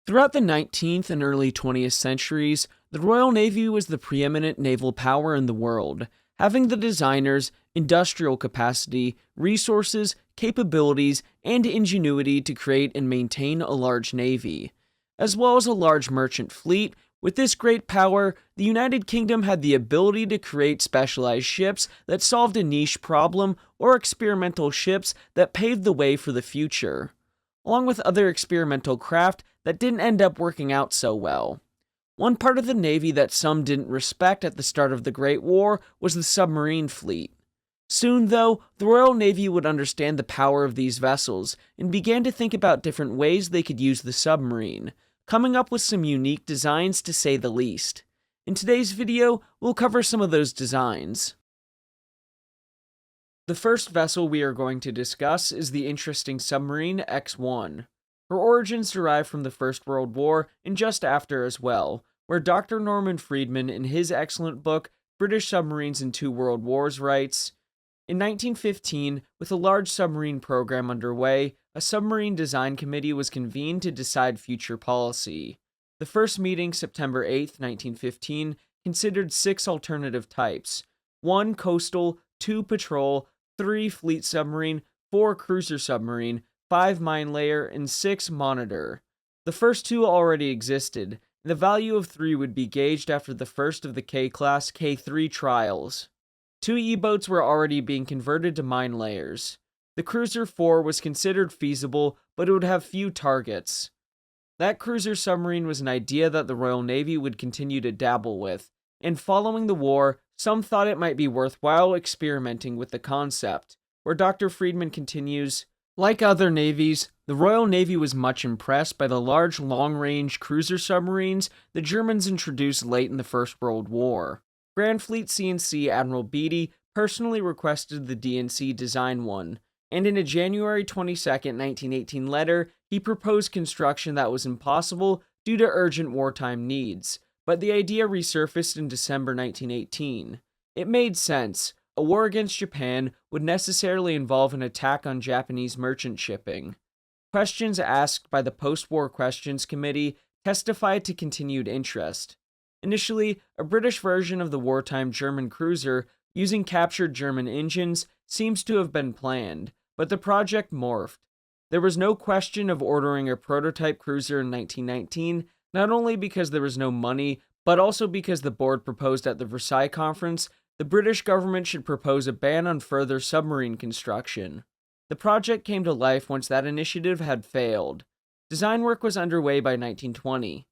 Throughout the 19th and early 20th centuries, the Royal Navy was the preeminent naval power in the world, having the designers, industrial capacity, resources, capabilities, and ingenuity to create and maintain a large navy. As well as a large merchant fleet, with this great power, the United Kingdom had the ability to create specialized ships that solved a niche problem or experimental ships that paved the way for the future, along with other experimental craft that didn't end up working out so well. One part of the Navy that some didn't respect at the start of the Great War was the submarine fleet. Soon, though, the Royal Navy would understand the power of these vessels and began to think about different ways they could use the submarine, coming up with some unique designs to say the least. In today's video, we'll cover some of those designs. The first vessel we are going to discuss is the interesting submarine X-1. Her origins derive from the First World War and just after as well, where Dr. Norman Friedman in his excellent book, British Submarines in Two World Wars, writes, "In 1915, with a large submarine program underway, a submarine design committee was convened to decide future policy. The first meeting, September 8, 1915, considered 6 alternative types: 1 coastal, 2 patrol, 3 fleet submarine, 4 cruiser submarine, 5 mine layer, and 6 monitor. The first 2 already existed, and the value of 3 would be gauged after the first of the K-class K3 trials. 2 E-boats were already being converted to mine layers. The Cruiser 4 was considered feasible, but it would have few targets. That cruiser submarine was an idea that the Royal Navy would continue to dabble with, and following the war, some thought it might be worthwhile experimenting with the concept, where Dr. Friedman continues, "Like other navies, the Royal Navy was much impressed by the large long-range cruiser submarines the Germans introduced late in the First World War. Grand Fleet C&C Admiral Beatty personally requested the D&C design one, and in a January 22, 1918 letter, he proposed construction that was impossible due to urgent wartime needs, but the idea resurfaced in December 1918. It made sense. A war against Japan would necessarily involve an attack on Japanese merchant shipping. Questions asked by the Post-War Questions Committee testified to continued interest. Initially, a British version of the wartime German cruiser, using captured German engines, seems to have been planned, but the project morphed. There was no question of ordering a prototype cruiser in 1919, not only because there was no money, but also because the board proposed at the Versailles Conference the British government should propose a ban on further submarine construction. The project came to life once that initiative had failed. Design work was underway by 1920.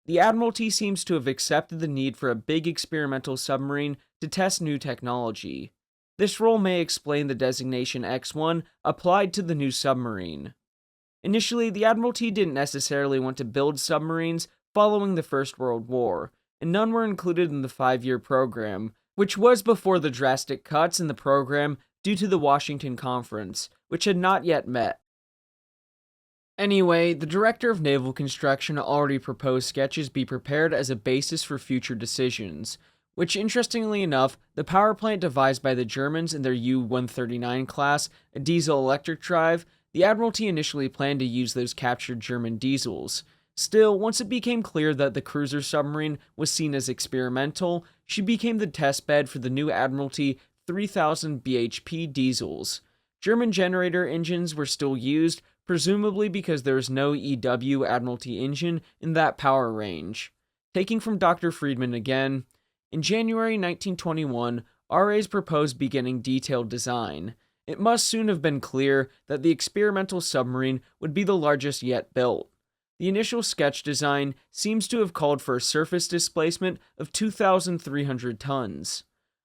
The Admiralty seems to have accepted the need for a big experimental submarine to test new technology. This role may explain the designation X-1 applied to the new submarine. Initially, the Admiralty didn't necessarily want to build submarines following the First World War, and none were included in the 5-year program, which was before the drastic cuts in the program due to the Washington Conference, which had not yet met. Anyway, the Director of Naval Construction already proposed sketches be prepared as a basis for future decisions, which, interestingly enough, the power plant devised by the Germans in their U-139 class, a diesel-electric drive, the Admiralty initially planned to use those captured German diesels. Still, once it became clear that the cruiser submarine was seen as experimental, she became the testbed for the new Admiralty 3000 bhp diesels. German generator engines were still used, presumably because there was no EW Admiralty engine in that power range. Taking from Dr. Friedman again, in January 1921, RAs proposed beginning detailed design. It must soon have been clear that the experimental submarine would be the largest yet built. The initial sketch design seems to have called for a surface displacement of 2,300 tons.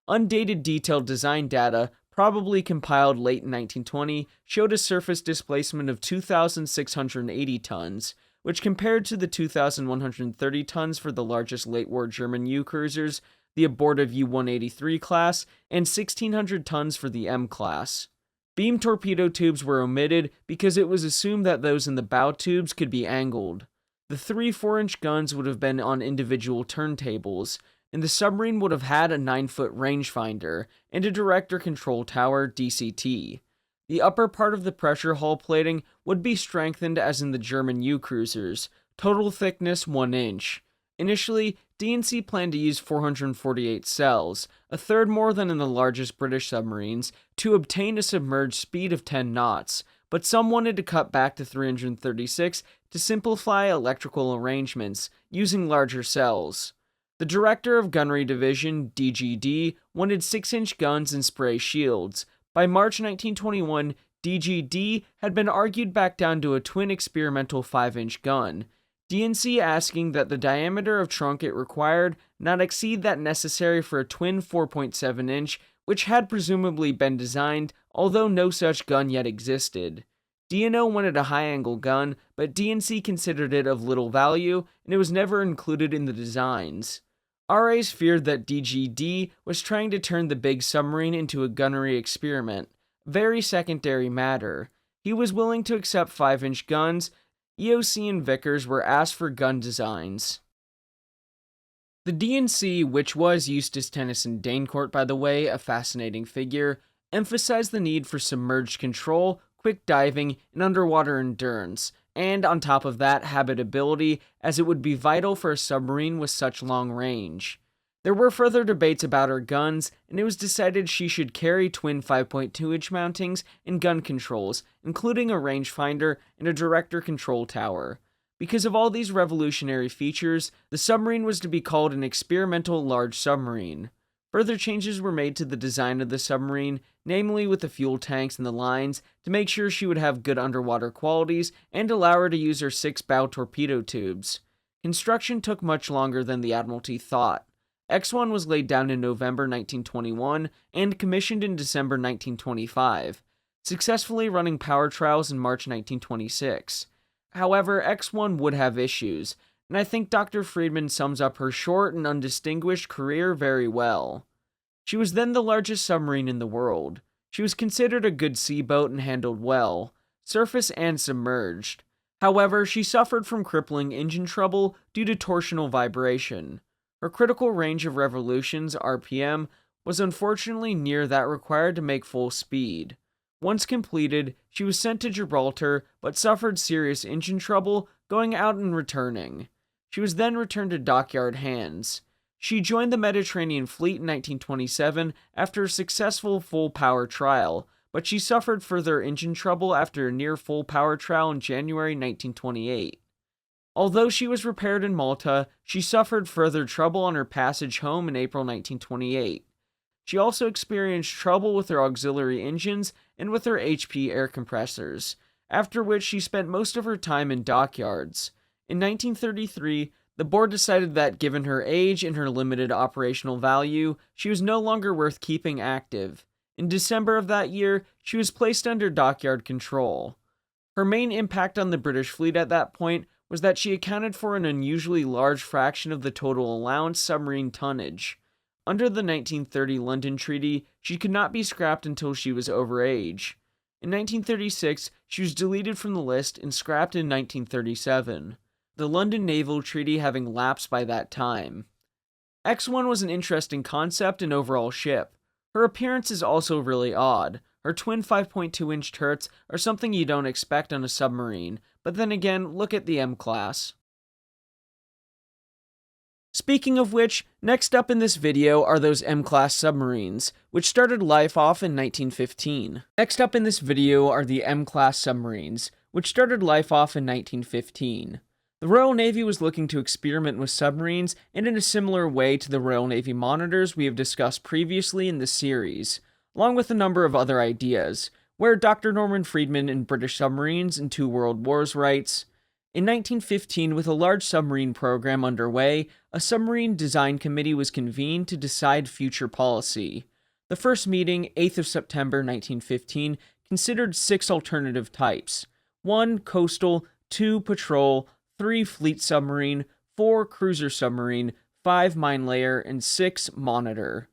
Undated detailed design data, probably compiled late in 1920, showed a surface displacement of 2,680 tons, which compared to the 2,130 tons for the largest late-war German U-cruisers, the abortive U-183 class, and 1,600 tons for the M class. Beam torpedo tubes were omitted because it was assumed that those in the bow tubes could be angled. The 3 4-inch guns would have been on individual turntables, and the submarine would have had a 9-foot rangefinder and a director control tower DCT. The upper part of the pressure hull plating would be strengthened as in the German U-cruisers, Total thickness 1 inch. Initially, D&C planned to use 448 cells, a third more than in the largest British submarines, to obtain a submerged speed of 10 knots, but some wanted to cut back to 336 to simplify electrical arrangements, using larger cells. The Director of Gunnery Division, DGD, wanted 6-inch guns and spray shields. By March 1921, DGD had been argued back down to a twin experimental 5-inch gun, D&C asking that the diameter of trunk it required not exceed that necessary for a twin 4.7-inch, which had presumably been designed, although no such gun yet existed. D&O wanted a high-angle gun, but D&C considered it of little value, and it was never included in the designs. RAs feared that DGD was trying to turn the big submarine into a gunnery experiment, very secondary matter. He was willing to accept 5-inch guns. EOC and Vickers were asked for gun designs. The D&C, which was Eustace Tennyson Danecourt by the way, a fascinating figure, emphasized the need for submerged control, quick diving, and underwater endurance, and on top of that, habitability, as it would be vital for a submarine with such long range. There were further debates about her guns, and it was decided she should carry twin 5.2-inch mountings and gun controls, including a rangefinder and a director control tower. Because of all these revolutionary features, the submarine was to be called an experimental large submarine. Further changes were made to the design of the submarine, namely with the fuel tanks and the lines, to make sure she would have good underwater qualities and allow her to use her 6-bow torpedo tubes. Construction took much longer than the Admiralty thought. X-1 was laid down in November 1921 and commissioned in December 1925, successfully running power trials in March 1926. However, X-1 would have issues, and I think Dr. Friedman sums up her short and undistinguished career very well. She was then the largest submarine in the world. She was considered a good sea boat and handled well, surface and submerged. However, she suffered from crippling engine trouble due to torsional vibration. Her critical range of revolutions, RPM, was unfortunately near that required to make full speed. Once completed, she was sent to Gibraltar, but suffered serious engine trouble going out and returning. She was then returned to dockyard hands. She joined the Mediterranean Fleet in 1927 after a successful full-power trial, but she suffered further engine trouble after a near full-power trial in January 1928. Although she was repaired in Malta, she suffered further trouble on her passage home in April 1928. She also experienced trouble with her auxiliary engines and with her HP air compressors, after which she spent most of her time in dockyards. In 1933, the board decided that given her age and her limited operational value, she was no longer worth keeping active. In December of that year, she was placed under dockyard control. Her main impact on the British fleet at that point was that she accounted for an unusually large fraction of the total allowance submarine tonnage. Under the 1930 London Treaty, she could not be scrapped until she was over age. In 1936, she was deleted from the list and scrapped in 1937, the London Naval Treaty having lapsed by that time. X-1 was an interesting concept and overall ship. Her appearance is also really odd. Her twin 5.2-inch turrets are something you don't expect on a submarine, but then again, look at the M-Class. Speaking of which, next up in this video are those M-Class submarines, which started life off in 1915. Next up in this video are the M-Class submarines, which started life off in 1915. The Royal Navy was looking to experiment with submarines, and in a similar way to the Royal Navy monitors we have discussed previously in this series, along with a number of other ideas, where Dr. Norman Friedman in British Submarines and Two World Wars writes, in 1915, with a large submarine program underway, a submarine design committee was convened to decide future policy. The first meeting, 8th of September 1915, considered 6 alternative types: 1. Coastal, 2. Patrol, 3. Fleet submarine, 4. Cruiser submarine, 5. Mine layer, and 6. Monitor.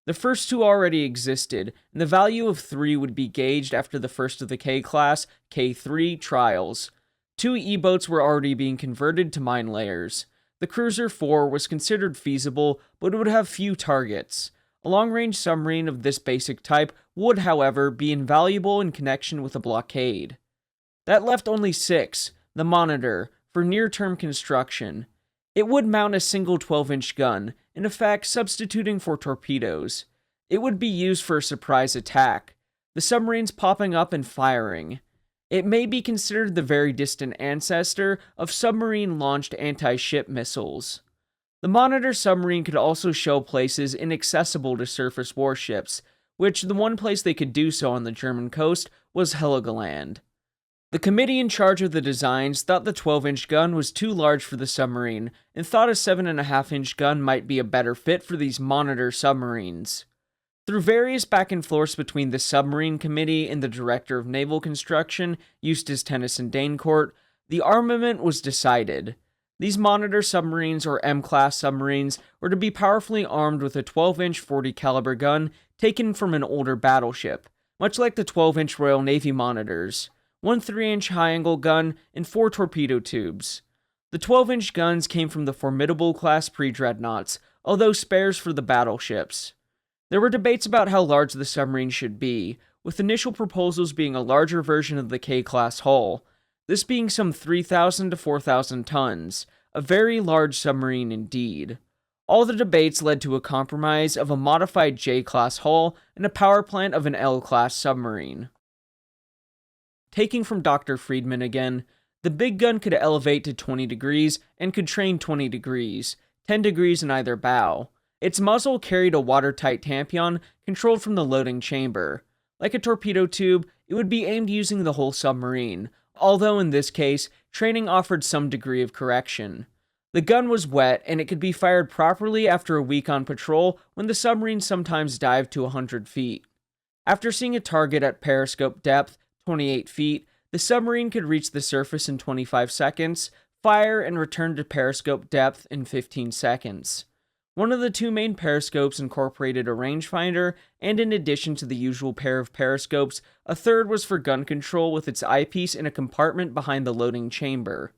The first 2 already existed, and the value of 3 would be gauged after the first of the K-Class, K3, trials. 2 E-boats were already being converted to mine layers. The Cruiser 4 was considered feasible, but it would have few targets. A long-range submarine of this basic type would, however, be invaluable in connection with a blockade. That left only 6, the Monitor, for near-term construction. It would mount a single 12-inch gun, in effect substituting for torpedoes. It would be used for a surprise attack, the submarines popping up and firing. It may be considered the very distant ancestor of submarine-launched anti-ship missiles. The Monitor submarine could also show places inaccessible to surface warships, which the one place they could do so on the German coast was Heligoland. The committee in charge of the designs thought the 12-inch gun was too large for the submarine, and thought a 7.5-inch gun might be a better fit for these Monitor submarines. Through various back and forths between the submarine committee and the director of naval construction, Eustace Tennyson Danecourt, the armament was decided. These Monitor submarines, or M-class submarines, were to be powerfully armed with a 12-inch 40 caliber gun taken from an older battleship, much like the 12-inch Royal Navy Monitors, one 3-inch high-angle gun, and 4 torpedo tubes. The 12-inch guns came from the formidable class pre-dreadnoughts, although spares for the battleships. There were debates about how large the submarine should be, with initial proposals being a larger version of the K-class hull, this being some 3,000 to 4,000 tons, a very large submarine indeed. All the debates led to a compromise of a modified J-class hull and a power plant of an L-class submarine. Taking from Dr. Friedman again, the big gun could elevate to 20 degrees and could train 20 degrees, 10 degrees in either bow. Its muzzle carried a watertight tampion controlled from the loading chamber. Like a torpedo tube, it would be aimed using the whole submarine, although in this case, training offered some degree of correction. The gun was wet, and it could be fired properly after a week on patrol when the submarine sometimes dived to 100 feet. After seeing a target at periscope depth, 28 feet, the submarine could reach the surface in 25 seconds, fire, and return to periscope depth in 15 seconds. One of the two main periscopes incorporated a rangefinder, and in addition to the usual pair of periscopes, a third was for gun control with its eyepiece in a compartment behind the loading chamber.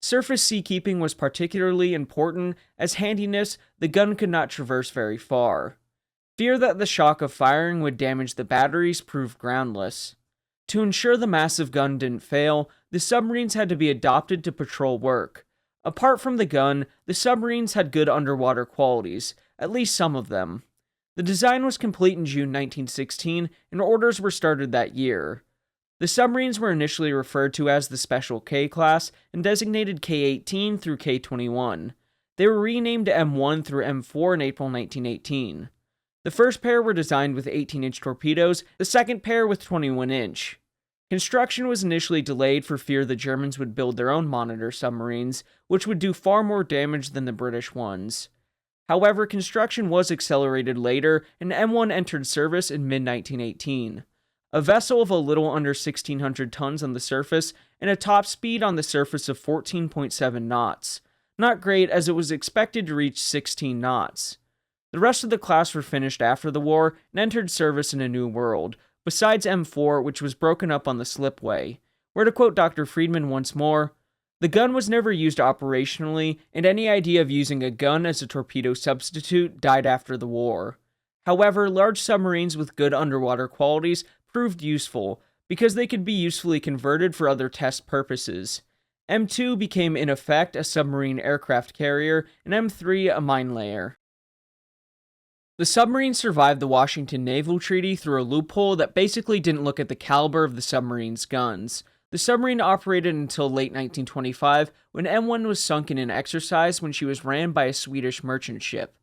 Surface seakeeping was particularly important, as handiness, the gun could not traverse very far. Fear that the shock of firing would damage the batteries proved groundless. To ensure the massive gun didn't fail, the submarines had to be adopted to patrol work. Apart from the gun, the submarines had good underwater qualities, at least some of them. The design was complete in June 1916, and orders were started that year. The submarines were initially referred to as the Special K class and designated K-18 through K-21. They were renamed M1 through M4 in April 1918. The first pair were designed with 18-inch torpedoes, the second pair with 21-inch. Construction was initially delayed for fear the Germans would build their own Monitor submarines, which would do far more damage than the British ones. However, construction was accelerated later, and M1 entered service in mid-1918. A vessel of a little under 1,600 tons on the surface, and a top speed on the surface of 14.7 knots. Not great, as it was expected to reach 16 knots. The rest of the class were finished after the war and entered service in a new world, besides M4, which was broken up on the slipway, where, to quote Dr. Friedman once more, "The gun was never used operationally, and any idea of using a gun as a torpedo substitute died after the war. However, large submarines with good underwater qualities proved useful, because they could be usefully converted for other test purposes. M2 became in effect a submarine aircraft carrier, and M3 a mine layer." The submarine survived the Washington Naval Treaty through a loophole that basically didn't look at the caliber of the submarine's guns. The submarine operated until late 1925, when M1 was sunk in an exercise when she was ran by a Swedish merchant ship.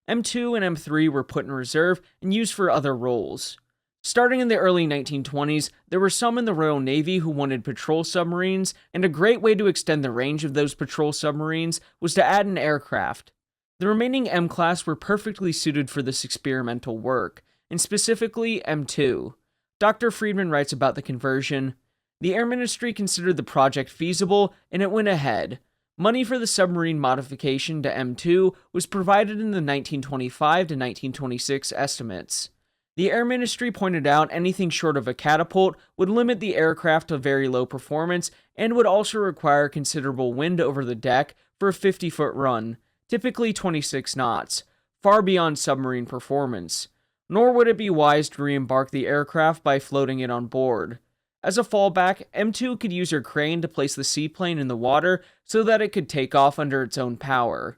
M2 and M3 were put in reserve and used for other roles. Starting in the early 1920s, there were some in the Royal Navy who wanted patrol submarines, and a great way to extend the range of those patrol submarines was to add an aircraft. The remaining M-class were perfectly suited for this experimental work, and specifically M2. Dr. Friedman writes about the conversion, "The Air Ministry considered the project feasible, and it went ahead. Money for the submarine modification to M2 was provided in the 1925 to 1926 estimates. The Air Ministry pointed out anything short of a catapult would limit the aircraft to very low performance and would also require considerable wind over the deck for a 50-foot run, typically 26 knots, far beyond submarine performance. Nor would it be wise to re-embark the aircraft by floating it on board. As a fallback, M2 could use her crane to place the seaplane in the water so that it could take off under its own power.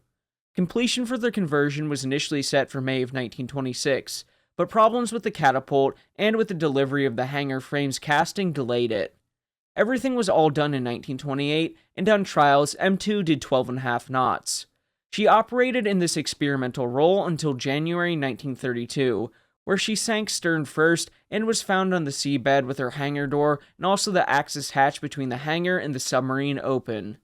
Completion for the conversion was initially set for May of 1926, but problems with the catapult and with the delivery of the hangar frame's casting delayed it. Everything was all done in 1928, and on trials, M2 did 12.5 knots. She operated in this experimental role until January 1932, where she sank stern first and was found on the seabed with her hangar door and also the access hatch between the hangar and the submarine open.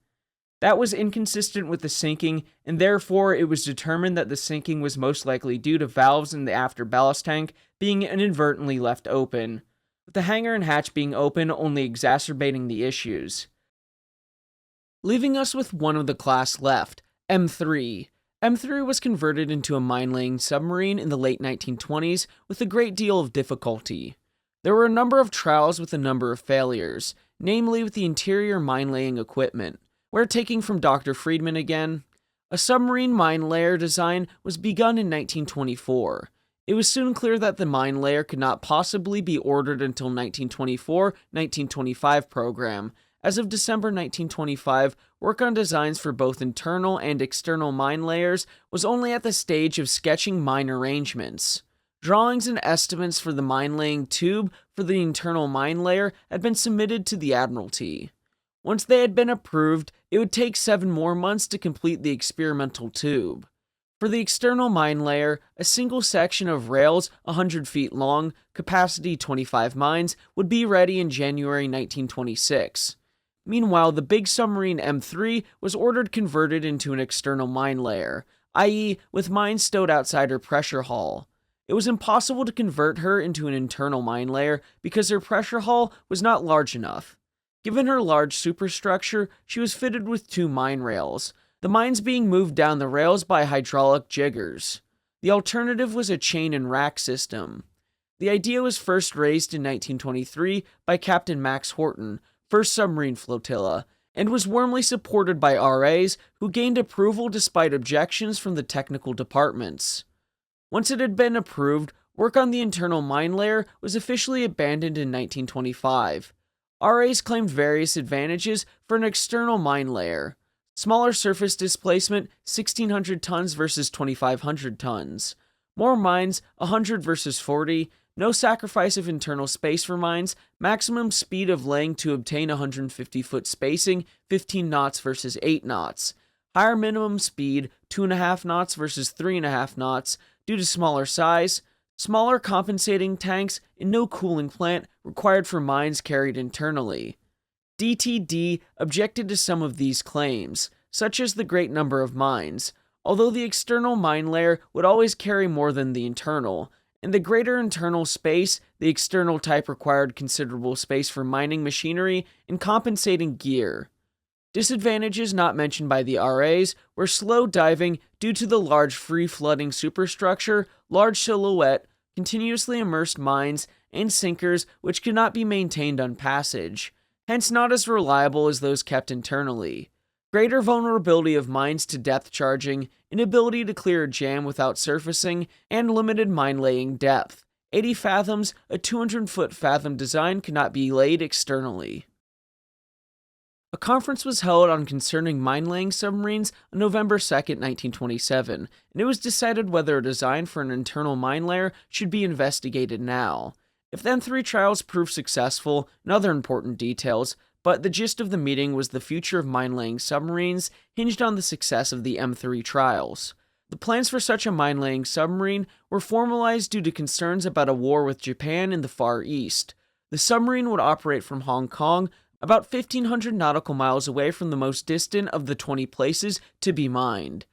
That was inconsistent with the sinking, and therefore it was determined that the sinking was most likely due to valves in the after ballast tank being inadvertently left open, with the hangar and hatch being open only exacerbating the issues. Leaving us with one of the class left, M3. M3 was converted into a mine-laying submarine in the late 1920s with a great deal of difficulty. There were a number of trials with a number of failures, namely with the interior mine-laying equipment, where taking from Dr. Friedman again, a submarine mine layer design was begun in 1924. It was soon clear that the mine layer could not possibly be ordered until 1924-1925 program. As of December 1925, work on designs for both internal and external mine layers was only at the stage of sketching mine arrangements. Drawings and estimates for the mine-laying tube for the internal mine layer had been submitted to the Admiralty. Once they had been approved, it would take 7 more months to complete the experimental tube. For the external mine layer, a single section of rails 100 feet long, capacity 25 mines, would be ready in January 1926. Meanwhile, the big submarine M3 was ordered converted into an external mine layer, i.e., with mines stowed outside her pressure hull. It was impossible to convert her into an internal mine layer because her pressure hull was not large enough. Given her large superstructure, she was fitted with 2 mine rails, the mines being moved down the rails by hydraulic jiggers. The alternative was a chain and rack system. The idea was first raised in 1923 by Captain Max Horton, 1st Submarine Flotilla, and was warmly supported by RAs who gained approval despite objections from the technical departments. Once it had been approved, work on the internal mine layer was officially abandoned in 1925. RAs claimed various advantages for an external mine layer. Smaller surface displacement, 1,600 tons versus 2,500 tons. More mines, 100 versus 40. No sacrifice of internal space for mines. Maximum speed of laying to obtain 150-foot spacing, 15 knots versus 8 knots. Higher minimum speed, 2.5 knots versus 3.5 knots, due to smaller size. Smaller compensating tanks, and no cooling plant required for mines carried internally. DTD objected to some of these claims, such as the great number of mines, although the external mine layer would always carry more than the internal. In the greater internal space, the external type required considerable space for mining machinery and compensating gear. Disadvantages not mentioned by the RAs were slow diving due to the large free-flooding superstructure, large silhouette, continuously immersed mines, and sinkers which could not be maintained on passage, hence not as reliable as those kept internally. Greater vulnerability of mines to depth charging, inability to clear a jam without surfacing, and limited mine-laying depth. 80 fathoms, a 200-foot fathom design cannot be laid externally. A conference was held on concerning mine-laying submarines on November 2, 1927, and it was decided whether a design for an internal mine layer should be investigated now. If the M3 trials proved successful, and other important details, but the gist of the meeting was the future of mine-laying submarines hinged on the success of the M3 trials. The plans for such a mine-laying submarine were formalized due to concerns about a war with Japan in the Far East. The submarine would operate from Hong Kong, about 1,500 nautical miles away from the most distant of the 20 places to be mined.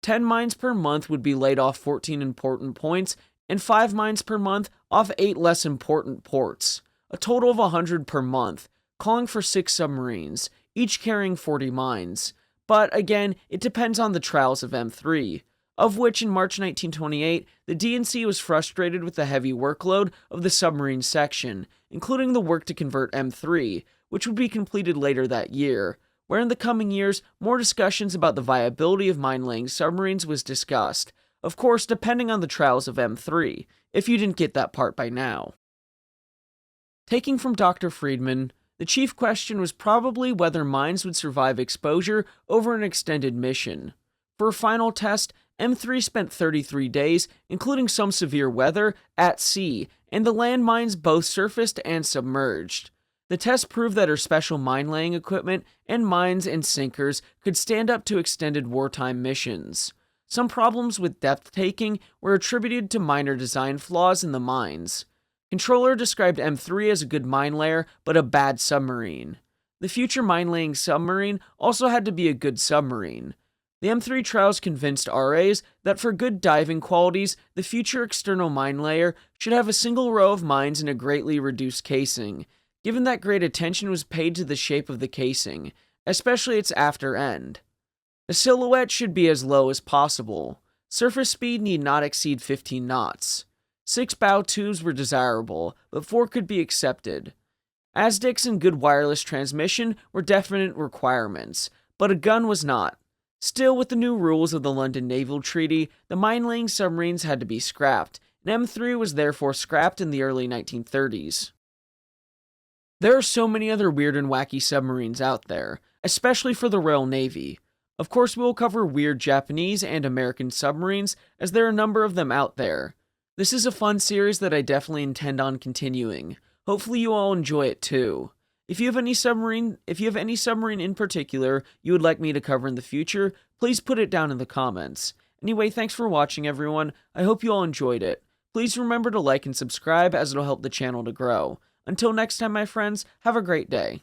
10 mines per month would be laid off 14 important points, and 5 mines per month off 8 less important ports, a total of 100 per month, calling for 6 submarines, each carrying 40 mines. But again, it depends on the trials of M3, of which in March 1928, the D&C was frustrated with the heavy workload of the submarine section, including the work to convert M3, which would be completed later that year, where in the coming years, more discussions about the viability of mine-laying submarines was discussed, of course depending on the trials of M3, if you didn't get that part by now. Taking from Dr. Friedman, the chief question was probably whether mines would survive exposure over an extended mission. For a final test, M3 spent 33 days, including some severe weather, at sea, and the land mines both surfaced and submerged. The test proved that her special mine-laying equipment and mines and sinkers could stand up to extended wartime missions. Some problems with depth-taking were attributed to minor design flaws in the mines. Controller described M3 as a good mine layer, but a bad submarine. The future mine-laying submarine also had to be a good submarine. The M3 trials convinced RAs that for good diving qualities, the future external mine layer should have a single row of mines in a greatly reduced casing, given that great attention was paid to the shape of the casing, especially its after end. The silhouette should be as low as possible. Surface speed need not exceed 15 knots. 6 bow tubes were desirable, but 4 could be accepted. ASDICs and good wireless transmission were definite requirements, but a gun was not. Still, with the new rules of the London Naval Treaty, the mine-laying submarines had to be scrapped, and M3 was therefore scrapped in the early 1930s. There are so many other weird and wacky submarines out there, especially for the Royal Navy. Of course, we will cover weird Japanese and American submarines, as there are a number of them out there. This is a fun series that I definitely intend on continuing. Hopefully you all enjoy it too. If you have any submarine in particular you would like me to cover in the future, please put it down in the comments. Anyway, thanks for watching everyone. I hope you all enjoyed it. Please remember to like and subscribe as it'll help the channel to grow. Until next time, my friends, have a great day.